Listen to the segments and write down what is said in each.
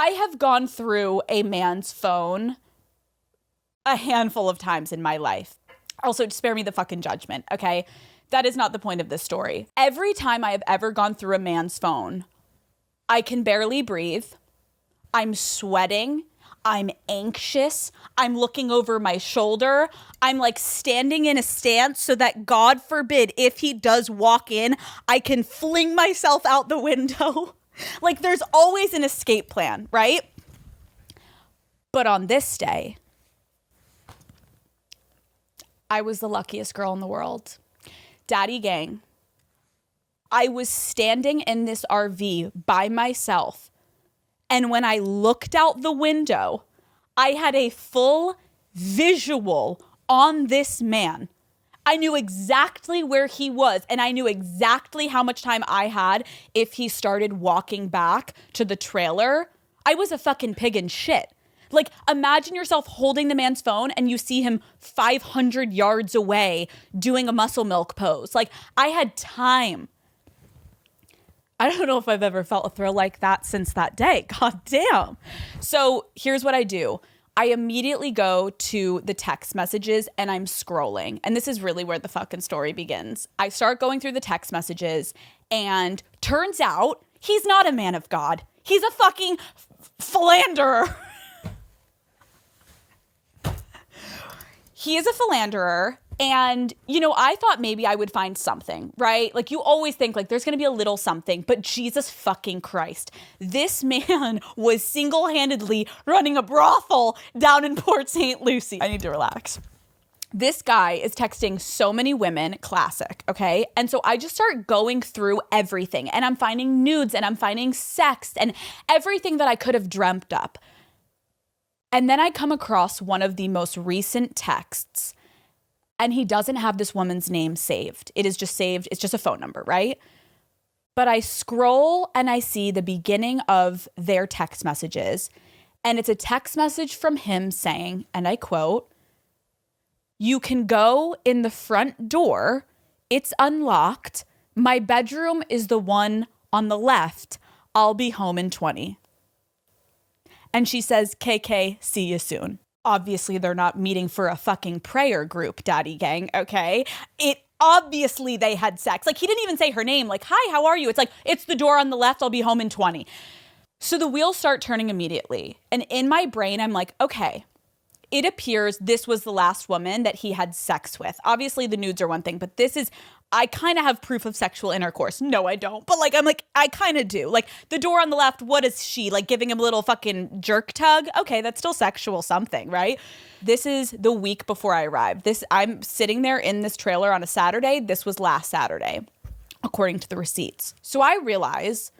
I have gone through a man's phone a handful of times in my life. Also, spare me the fucking judgment, okay? That is not the point of this story. Every time I have ever gone through a man's phone, I can barely breathe. I'm sweating. I'm anxious. I'm looking over my shoulder. I'm like standing in a stance so that, God forbid, if he does walk in, I can fling myself out the window. Like, there's always an escape plan, right? But on this day, I was the luckiest girl in the world. Daddy gang, I was standing in this RV by myself. And when I looked out the window, I had a full visual on this man. I knew exactly where he was, and I knew exactly how much time I had if he started walking back to the trailer. I was a fucking pig in shit. Like, imagine yourself holding the man's phone and you see him 500 yards away doing a muscle milk pose. Like, I had time. I don't know if I've ever felt a thrill like that since that day. God damn. So here's what I do. I immediately go to the text messages and I'm scrolling. And this is really where the fucking story begins. I start going through the text messages and turns out he's not a man of God. He's a fucking philanderer. He is a philanderer. And, you know, I thought maybe I would find something, right? Like, you always think, like, there's going to be a little something. But Jesus fucking Christ. This man was single-handedly running a brothel down in Port St. Lucie. I need to relax. This guy is texting so many women, classic, okay? And so I just start going through everything. And I'm finding nudes and I'm finding sex and everything that I could have dreamt up. And then I come across one of the most recent texts. And he doesn't have this woman's name saved. It is just saved. It's just a phone number, right? But I scroll and I see the beginning of their text messages. And it's a text message from him saying, and I quote, "You can go in the front door. It's unlocked. My bedroom is the one on the left. I'll be home in 20. And she says, KK, see you soon. Obviously, they're not meeting for a fucking prayer group, daddy gang, okay? Obviously, they had sex. Like, he didn't even say her name. Like, hi, how are you? It's like, it's the door on the left. I'll be home in 20. So the wheels start turning immediately. And in my brain, I'm like, okay, it appears this was the last woman that he had sex with. Obviously, the nudes are one thing, but this is, I kind of have proof of sexual intercourse. No, I don't. But like, I'm like, I kind of do. Like, the door on the left, what is she? Like, giving him a little fucking jerk tug? Okay, that's still sexual something, right? This is the week before I arrived. I'm sitting there in this trailer on a Saturday. This was last Saturday, according to the receipts. So I realize,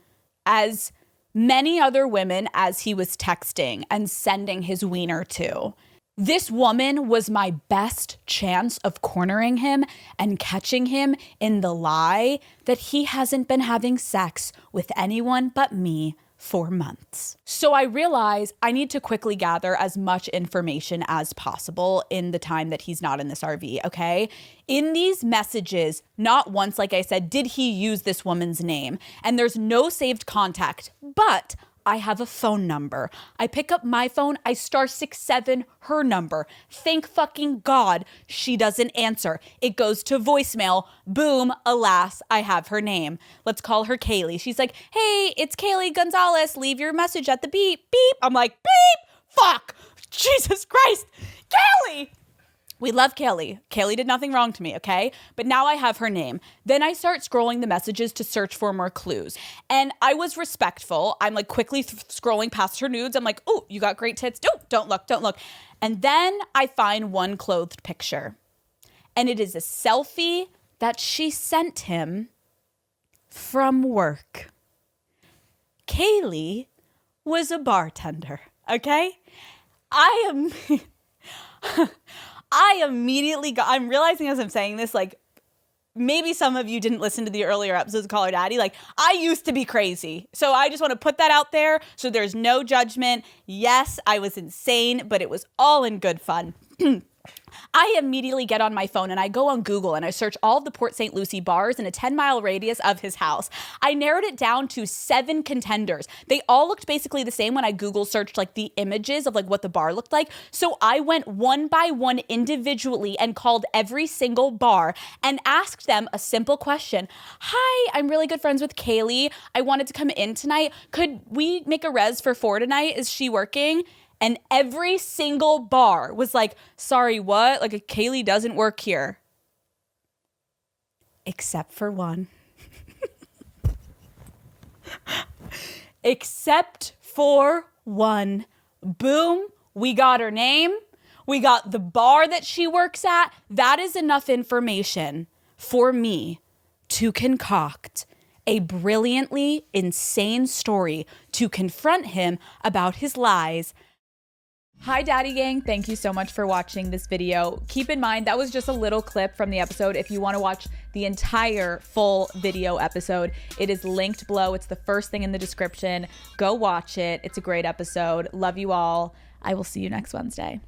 as many other women as he was texting and sending his wiener to, this woman was my best chance of cornering him and catching him in the lie that he hasn't been having sex with anyone but me for months. So I realize I need to quickly gather as much information as possible in the time that he's not in this RV, okay? In these messages, not once, like I said, did he use this woman's name. And there's no saved contact, but I have a phone number. I pick up my phone, I *67 her number. Thank fucking God she doesn't answer. It goes to voicemail. Boom, alas, I have her name. Let's call her Kaylee. She's like, hey, it's Kaylee Gonzalez. Leave your message at the beep, beep. I'm like, beep, fuck, Jesus Christ, Kaylee. We love Kaylee. Kaylee did nothing wrong to me, okay? But now I have her name. Then I start scrolling the messages to search for more clues. And I was respectful. I'm like quickly scrolling past her nudes. I'm like, oh, you got great tits. Oh, don't look, don't look. And then I find one clothed picture. And it is a selfie that she sent him from work. Kaylee was a bartender, okay? I immediately I'm realizing as I'm saying this, like, maybe some of you didn't listen to the earlier episodes of Call Her Daddy. Like, I used to be crazy. So I just want to put that out there so there's no judgment. Yes, I was insane, but it was all in good fun. I immediately get on my phone and I go on Google and I search all of the Port St. Lucie bars in a 10-mile radius of his house. I narrowed it down to 7 contenders. They all looked basically the same when I Google searched like the images of like what the bar looked like. So I went one by one individually and called every single bar and asked them a simple question. Hi, I'm really good friends with Kaylee. I wanted to come in tonight. Could we make a res for 4 tonight? Is she working? And every single bar was like, sorry, what? Like, Kaylee doesn't work here. Except for one. Except for one. Boom, we got her name. We got the bar that she works at. That is enough information for me to concoct a brilliantly insane story to confront him about his lies. Hi, Daddy Gang. Thank you so much for watching this video. Keep in mind, that was just a little clip from the episode. If you want to watch the entire full video episode, it is linked below. It's the first thing in the description. Go watch it. It's a great episode. Love you all. I will see you next Wednesday.